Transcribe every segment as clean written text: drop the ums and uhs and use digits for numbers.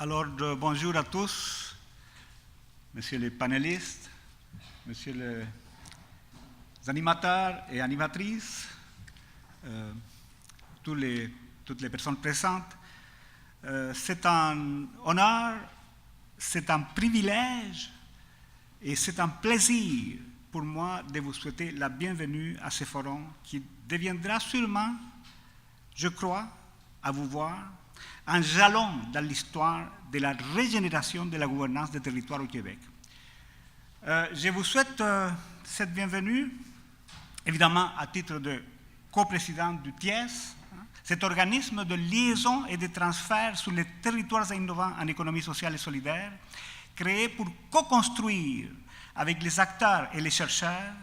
Alors, bonjour à tous, messieurs les panélistes, messieurs les animateurs et animatrices, toutes les personnes présentes. C'est un honneur, c'est un privilège et c'est un plaisir pour moi de vous souhaiter la bienvenue à ce forum qui deviendra sûrement, je crois, à vous voir, un jalon dans l'histoire de la régénération de la gouvernance des territoires au Québec. Je vous souhaite cette bienvenue, évidemment à titre de coprésident du TIES, cet organisme de liaison et de transfert sur les territoires innovants en économie sociale et solidaire, créé pour co-construire avec les acteurs et les chercheurs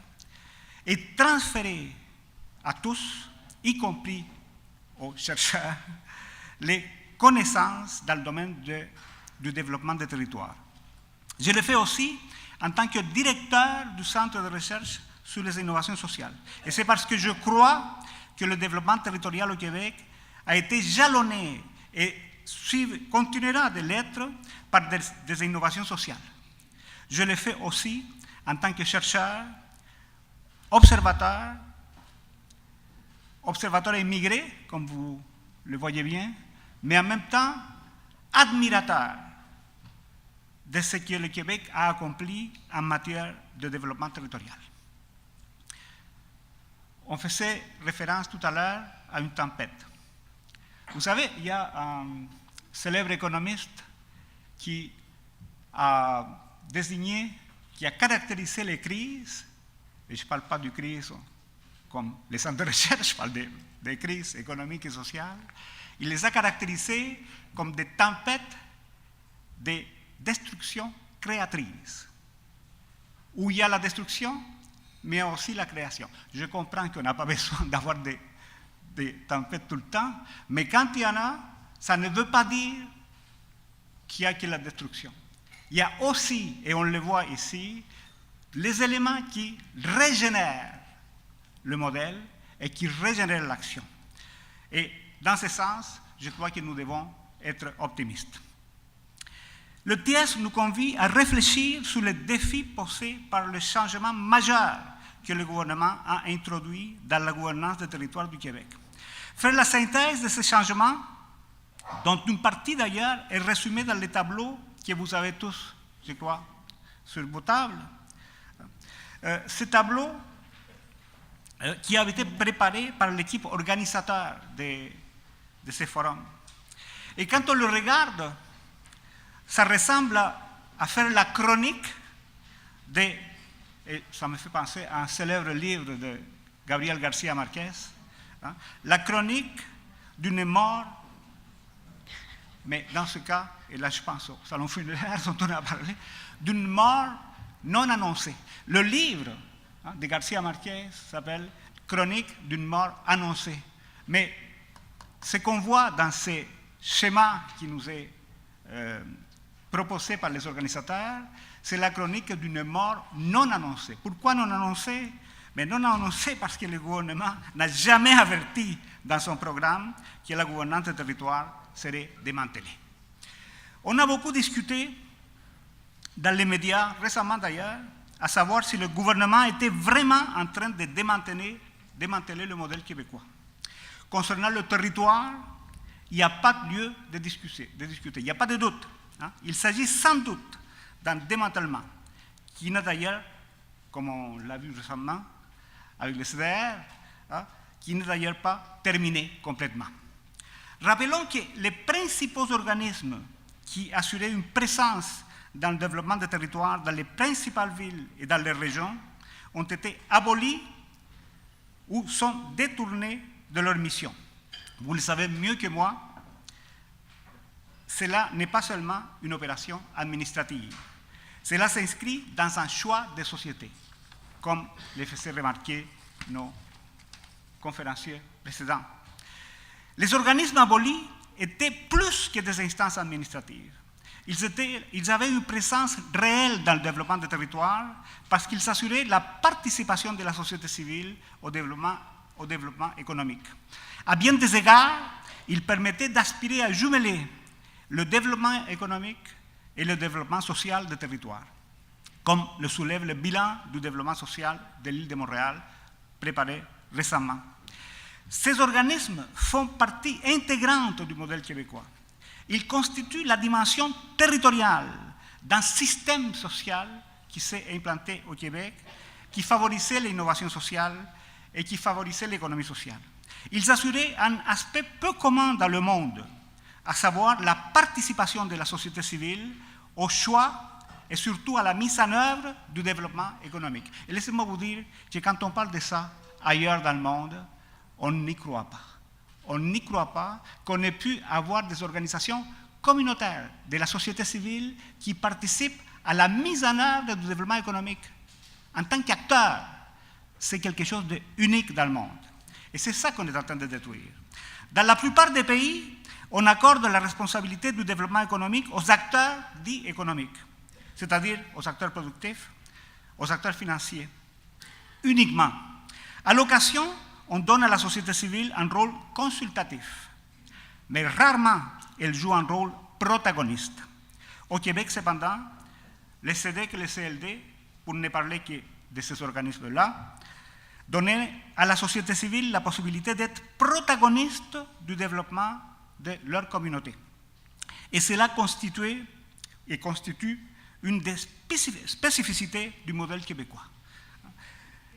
et transférer à tous, y compris aux chercheurs, les connaissances dans le domaine du développement des territoires. Je le fais aussi en tant que directeur du Centre de recherche sur les innovations sociales. Et c'est parce que je crois que le développement territorial au Québec a été jalonné et continuera de l'être par des innovations sociales. Je le fais aussi en tant que chercheur, observateur immigré, comme vous le voyez bien, mais en même temps admirateur de ce que le Québec a accompli en matière de développement territorial. On faisait référence tout à l'heure à une tempête. Vous savez, il y a un célèbre économiste qui a désigné, qui a caractérisé les crises, et je ne parle pas de crises comme les centres de recherche, je parle des crises économiques et sociales. Il les a caractérisées comme des tempêtes de destruction créatrice, où il y a la destruction, mais aussi la création. Je comprends qu'on n'a pas besoin d'avoir des tempêtes tout le temps, mais quand il y en a, ça ne veut pas dire qu'il n'y a que la destruction. Il y a aussi, et on le voit ici, les éléments qui régénèrent le modèle et qui régénèrent l'action. Et dans ce sens, je crois que nous devons être optimistes. Le TIES nous convie à réfléchir sur les défis posés par le changement majeur que le gouvernement a introduit dans la gouvernance des territoires du Québec. Faire la synthèse de ces changements, dont une partie d'ailleurs est résumée dans les tableaux que vous avez tous, je crois, sur vos tables. Ces tableaux qui avaient été préparés par l'équipe organisateur de ces forums. Et quand on le regarde, ça ressemble à faire la chronique et ça me fait penser à un célèbre livre de Gabriel García Márquez, la chronique d'une mort, mais dans ce cas, et là je pense au salon funéraire dont on a parlé, d'une mort non annoncée. Le livre de García Márquez s'appelle Chronique d'une mort annoncée. Mais ce qu'on voit dans ces schémas qui nous est proposé par les organisateurs, c'est la chronique d'une mort non annoncée. Pourquoi non annoncée? Mais non annoncée parce que le gouvernement n'a jamais averti dans son programme que la gouvernance des territoires serait démantelée. On a beaucoup discuté dans les médias, récemment d'ailleurs, à savoir si le gouvernement était vraiment en train de démanteler le modèle québécois. Concernant le territoire, il n'y a pas de lieu de discuter, il n'y a pas de doute. Il s'agit sans doute d'un démantèlement qui n'a d'ailleurs, comme on l'a vu récemment avec le CDR, qui n'est d'ailleurs pas terminé complètement. Rappelons que les principaux organismes qui assuraient une présence dans le développement des territoires, dans les principales villes et dans les régions, ont été abolis ou sont détournés de leur mission. Vous le savez mieux que moi, cela n'est pas seulement une opération administrative. Cela s'inscrit dans un choix de société, comme le faisaient remarquer nos conférenciers précédents. Les organismes abolis étaient plus que des instances administratives. Ils avaient une présence réelle dans le développement des territoires parce qu'ils assuraient la participation de la société civile au développement économique. À bien des égards, ils permettaient d'aspirer à jumeler le développement économique et le développement social des territoires, comme le soulève le bilan du développement social de l'île de Montréal, préparé récemment. Ces organismes font partie intégrante du modèle québécois. Ils constituent la dimension territoriale d'un système social qui s'est implanté au Québec, qui favorisait l'innovation sociale et qui favorisait l'économie sociale. Ils assuraient un aspect peu commun dans le monde, à savoir la participation de la société civile au choix et surtout à la mise en œuvre du développement économique. Et laissez-moi vous dire que quand on parle de ça ailleurs dans le monde, on n'y croit pas. On n'y croit pas qu'on ait pu avoir des organisations communautaires de la société civile qui participent à la mise en œuvre du développement économique. En tant qu'acteur, c'est quelque chose d'unique dans le monde. Et c'est ça qu'on est en train de détruire. Dans la plupart des pays, on accorde la responsabilité du développement économique aux acteurs dits économiques, c'est-à-dire aux acteurs productifs, aux acteurs financiers, uniquement. À l'occasion, on donne à la société civile un rôle consultatif, mais rarement elle joue un rôle protagoniste. Au Québec, cependant, les CEDEC et les CLD, pour ne parler que de ces organismes-là, donnaient à la société civile la possibilité d'être protagoniste du développement de leur communauté. Et cela constitue une des spécificités du modèle québécois.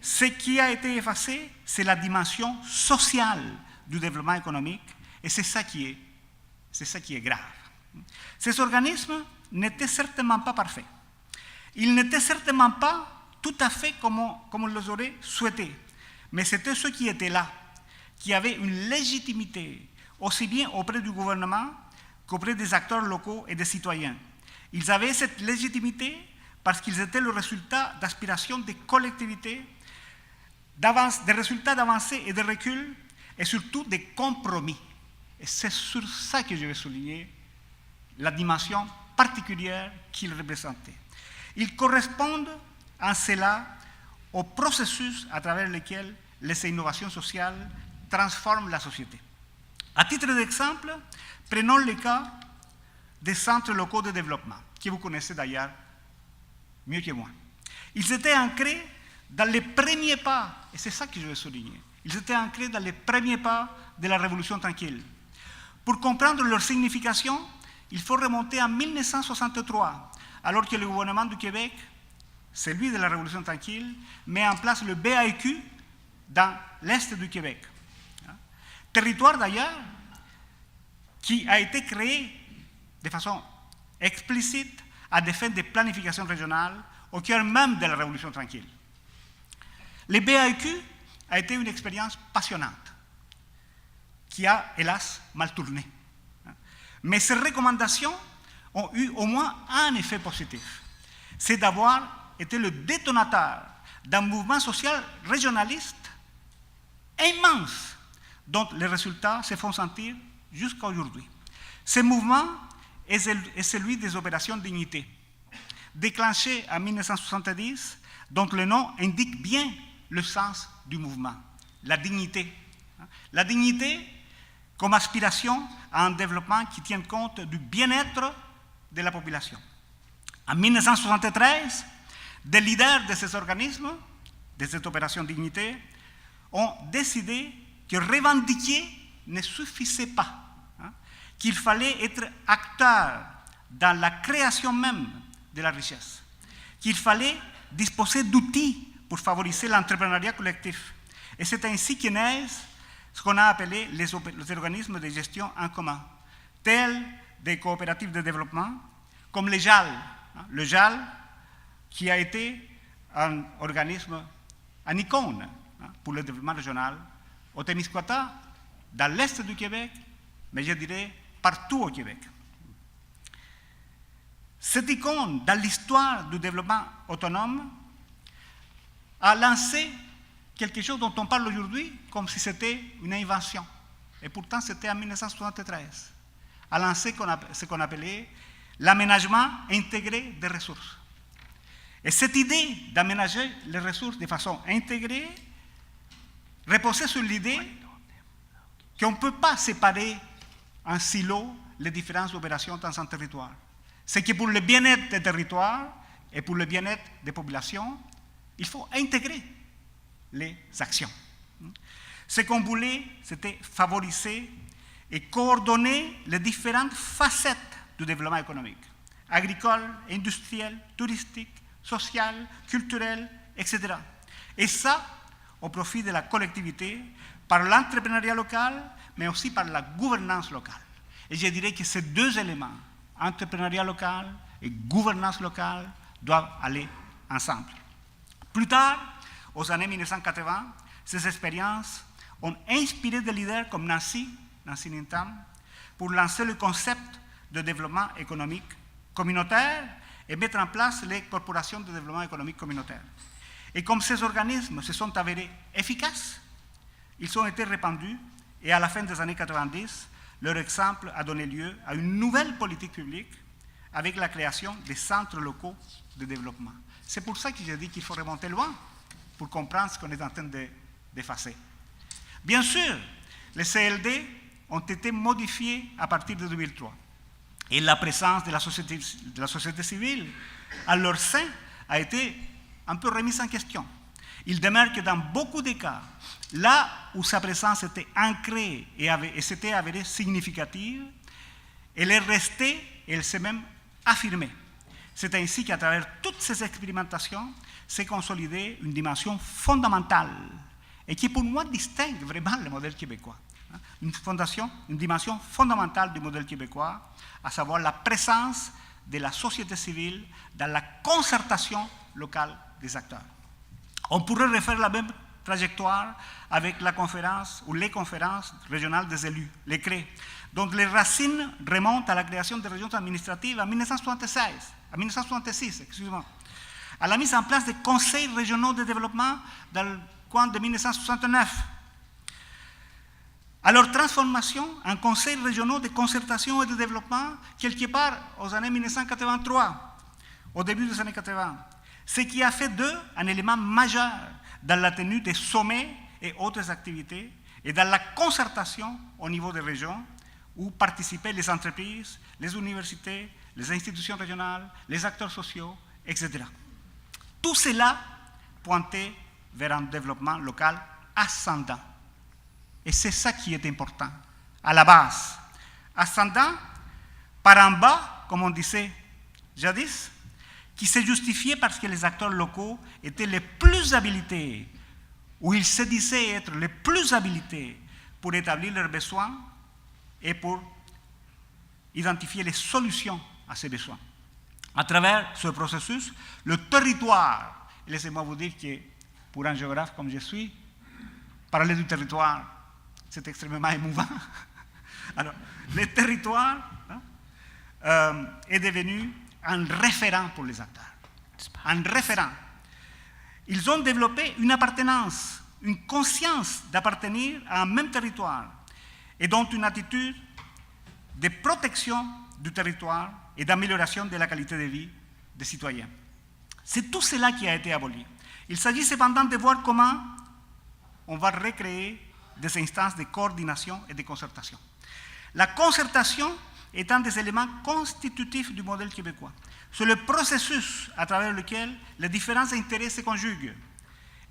Ce qui a été effacé, c'est la dimension sociale du développement économique, et c'est ça qui est grave. Ces organismes n'étaient certainement pas parfaits. Ils n'étaient certainement pas tout à fait comme on les aurait souhaité, mais c'était ceux qui étaient là, qui avaient une légitimité, aussi bien auprès du gouvernement qu'auprès des acteurs locaux et des citoyens. Ils avaient cette légitimité parce qu'ils étaient le résultat d'aspirations des collectivités, des résultats d'avancées et de recul, et surtout des compromis. Et c'est sur ça que je vais souligner la dimension particulière qu'ils représentaient. Ils correspondent en cela au processus à travers lequel les innovations sociales transforment la société. À titre d'exemple, prenons le cas des centres locaux de développement, que vous connaissez d'ailleurs mieux que moi. Ils étaient ancrés dans les premiers pas, et c'est ça que je veux souligner, ils étaient ancrés dans les premiers pas de la Révolution tranquille. Pour comprendre leur signification, il faut remonter en 1963, alors que le gouvernement du Québec, celui de la Révolution tranquille, met en place le BAQ dans l'Est du Québec. Territoire d'ailleurs qui a été créé de façon explicite à des fins de planification régionale au cœur même de la Révolution tranquille. Le BAQ a été une expérience passionnante qui a, hélas, mal tourné. Mais ces recommandations ont eu au moins un effet positif. C'est d'avoir été le détonateur d'un mouvement social régionaliste immense dont les résultats se font sentir jusqu'à aujourd'hui. Ce mouvement est celui des opérations Dignité, déclenché en 1970, dont le nom indique bien le sens du mouvement, la dignité. La dignité comme aspiration à un développement qui tienne compte du bien-être de la population. En 1973, des leaders de ces organismes, de cette opération Dignité, ont décidé que revendiquer ne suffisait pas, qu'il fallait être acteur dans la création même de la richesse, qu'il fallait disposer d'outils pour favoriser l'entrepreneuriat collectif. Et c'est ainsi que naissent ce qu'on a appelé les organismes de gestion en commun, tels des coopératives de développement, comme le JAL. Le JAL, qui a été un organisme, un icône pour le développement régional, au Témiscouata, dans l'Est du Québec, mais je dirais partout au Québec. Cette icône, dans l'histoire du développement autonome, a lancé quelque chose dont on parle aujourd'hui comme si c'était une invention. Et pourtant, c'était en 1973. A lancé ce qu'on appelait l'aménagement intégré des ressources. Et cette idée d'aménager les ressources de façon intégrée reposait sur l'idée qu'on ne peut pas séparer en silo les différentes opérations dans un territoire. C'est que pour le bien-être des territoires et pour le bien-être des populations, il faut intégrer les actions. Ce qu'on voulait, c'était favoriser et coordonner les différentes facettes du développement économique, agricole, industriel, touristique, social, culturel, etc. Et ça, au profit de la collectivité, par l'entrepreneuriat local, mais aussi par la gouvernance locale. Et je dirais que ces deux éléments, entrepreneuriat local et gouvernance locale, doivent aller ensemble. Plus tard, aux années 1980, ces expériences ont inspiré des leaders comme Nancy Nintam, pour lancer le concept de développement économique communautaire et mettre en place les corporations de développement économique communautaire. Et comme ces organismes se sont avérés efficaces, ils ont été répandus et à la fin des années 90, leur exemple a donné lieu à une nouvelle politique publique avec la création des centres locaux de développement. C'est pour ça que j'ai dit qu'il faut remonter loin pour comprendre ce qu'on est en train d'effacer. Bien sûr, les CLD ont été modifiés à partir de 2003 et la présence de la société civile à leur sein a été un peu remise en question. Il demeure que dans beaucoup de cas, là où sa présence était ancrée et s'était avérée significative, elle est restée et elle s'est même affirmée. C'est ainsi qu'à travers toutes ces expérimentations, s'est consolidée une dimension fondamentale et qui pour moi distingue vraiment le modèle québécois. Une dimension fondamentale du modèle québécois, à savoir la présence de la société civile dans la concertation locale des acteurs. On pourrait refaire la même trajectoire avec la conférence ou les conférences régionales des élus, les CRE, dont les racines remontent à la création des régions administratives en 1966, à la mise en place des conseils régionaux de développement dans le coin de 1969, à leur transformation en conseils régionaux de concertation et de développement quelque part aux années 1983, au début des années 80, ce qui a fait d'eux un élément majeur dans la tenue des sommets et autres activités et dans la concertation au niveau des régions où participaient les entreprises, les universités, les institutions régionales, les acteurs sociaux, etc. Tout cela pointait vers un développement local ascendant. Et c'est ça qui est important, à la base. Ascendant, par en bas, comme on disait jadis, qui se justifiait parce que les acteurs locaux étaient les plus habilités, ou ils se disaient être les plus habilités pour établir leurs besoins et pour identifier les solutions à ces besoins. À travers ce processus, le territoire, laissez-moi vous dire que pour un géographe comme je suis, parler du territoire, c'est extrêmement émouvant. Alors, le territoire est devenu un référent pour les acteurs. Un référent. Ils ont développé une appartenance, une conscience d'appartenir à un même territoire et donc une attitude de protection du territoire et d'amélioration de la qualité de vie des citoyens. C'est tout cela qui a été aboli. Il s'agit cependant de voir comment on va recréer des instances de coordination et de concertation. La concertation est un des éléments constitutifs du modèle québécois. C'est le processus à travers lequel les différents intérêts se conjuguent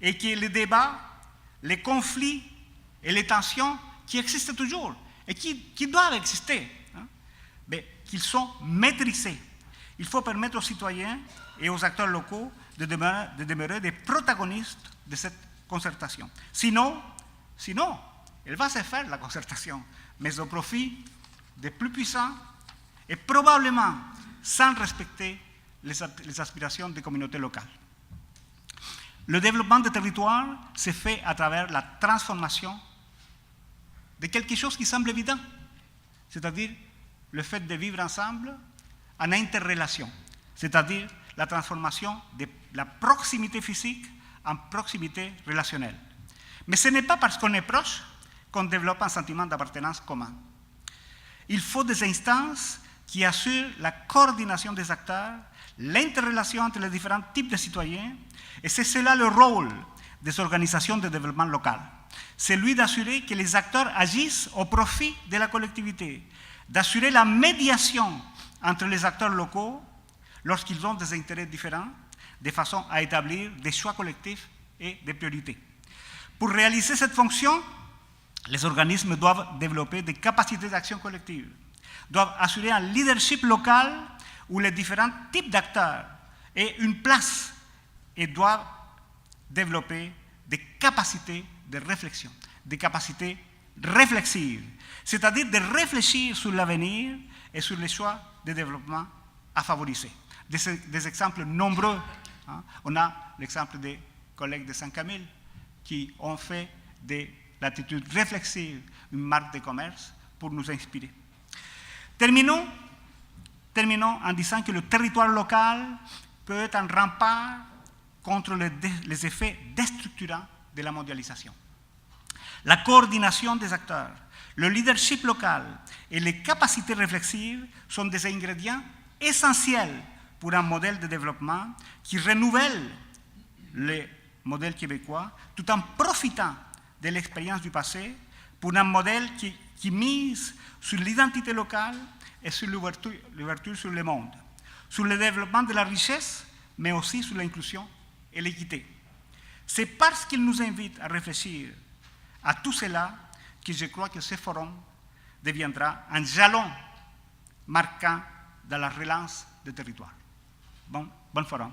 et que les débats, les conflits et les tensions qui existent toujours et qui doivent exister, mais qu'ils sont maîtrisés. Il faut permettre aux citoyens et aux acteurs locaux de demeurer des protagonistes de cette concertation. Sinon, elle va se faire la concertation, mais au profit des plus puissants et probablement sans respecter les aspirations des communautés locales. Le développement des territoires se fait à travers la transformation de quelque chose qui semble évident, c'est-à-dire le fait de vivre ensemble en interrelation, c'est-à-dire la transformation de la proximité physique en proximité relationnelle. Mais ce n'est pas parce qu'on est proche qu'on développe un sentiment d'appartenance commun. Il faut des instances qui assurent la coordination des acteurs, l'interrelation entre les différents types de citoyens, et c'est cela le rôle des organisations de développement local. C'est lui d'assurer que les acteurs agissent au profit de la collectivité, d'assurer la médiation entre les acteurs locaux lorsqu'ils ont des intérêts différents, de façon à établir des choix collectifs et des priorités. Pour réaliser cette fonction, les organismes doivent développer des capacités d'action collective, doivent assurer un leadership local où les différents types d'acteurs aient une place et doivent développer des capacités de réflexion, des capacités réflexives, c'est-à-dire de réfléchir sur l'avenir et sur les choix de développement à favoriser. Des exemples nombreux. On a l'exemple des collègues de Saint-Camille qui ont fait de l'attitude réflexive une marque de commerce pour nous inspirer. Terminons en disant que le territoire local peut être un rempart contre les effets déstructurants de la mondialisation. La coordination des acteurs, le leadership local et les capacités réflexives sont des ingrédients essentiels pour un modèle de développement qui renouvelle le modèle québécois tout en profitant de l'expérience du passé pour un modèle qui mise sur l'identité locale et sur l'ouverture sur le monde, sur le développement de la richesse, mais aussi sur l'inclusion et l'équité. C'est parce qu'il nous invite à réfléchir à tout cela que je crois que ce forum deviendra un jalon marquant dans la relance des territoires. Bon forum.